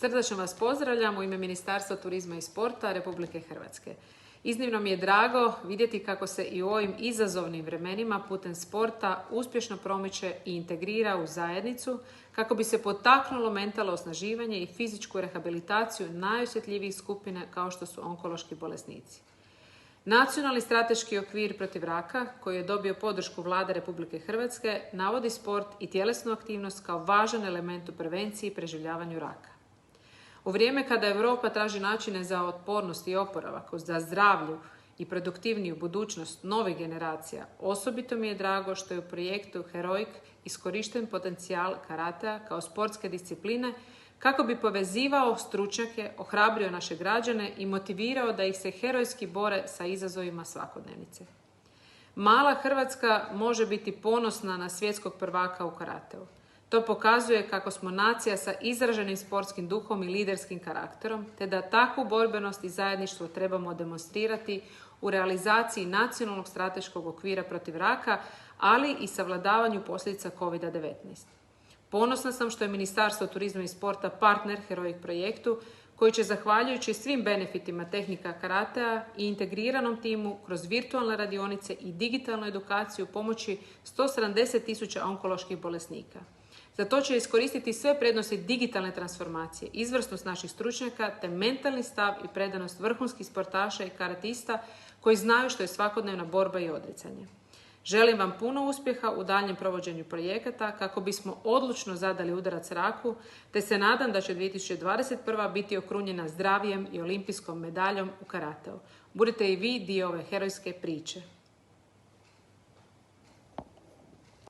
Srdačno vas pozdravljam u ime Ministarstva turizma i sporta Republike Hrvatske. Iznimno mi je drago vidjeti kako se i u ovim izazovnim vremenima putem sporta uspješno promiče i integrira u zajednicu kako bi se potaknulo mentalno osnaživanje i fizičku rehabilitaciju najosjetljivijih skupina kao što su onkološki bolesnici. Nacionalni strateški okvir protiv raka, koji je dobio podršku Vlade Republike Hrvatske, navodi sport i tjelesnu aktivnost kao važan element u prevenciji i preživljavanju raka. U vrijeme kada Europa traži načine za otpornost i oporavak, za zdravlju i produktivniju budućnost novih generacija, osobito mi je drago što je u projektu Heroic iskorišten potencijal karatea kao sportske discipline kako bi povezivao stručnjake, ohrabrio naše građane i motivirao da ih se herojski bore sa izazovima svakodnevnice. Mala Hrvatska može biti ponosna na svjetskog prvaka u karateu. To pokazuje kako smo nacija sa izraženim sportskim duhom i liderskim karakterom, te da takvu borbenost i zajedništvo trebamo demonstrirati u realizaciji nacionalnog strateškog okvira protiv raka, ali i savladavanju posljedica COVID-19. Ponosna sam što je Ministarstvo turizma i sporta partner Heroic projektu, koji će zahvaljujući svim benefitima tehnika karatea i integriranom timu kroz virtualne radionice i digitalnu edukaciju pomoći 170.000 onkoloških bolesnika. Za to će iskoristiti sve prednosti digitalne transformacije, izvrsnost naših stručnjaka te mentalni stav i predanost vrhunskih sportaša i karatista koji znaju što je svakodnevna borba i odricanje. Želim vam puno uspjeha u daljnjem provođenju projekata kako bismo odlučno zadali udarac raku, te se nadam da će 2021. biti okrunjena zdravijem i olimpijskom medaljom u karateu. Budite i vi dio ove herojske priče.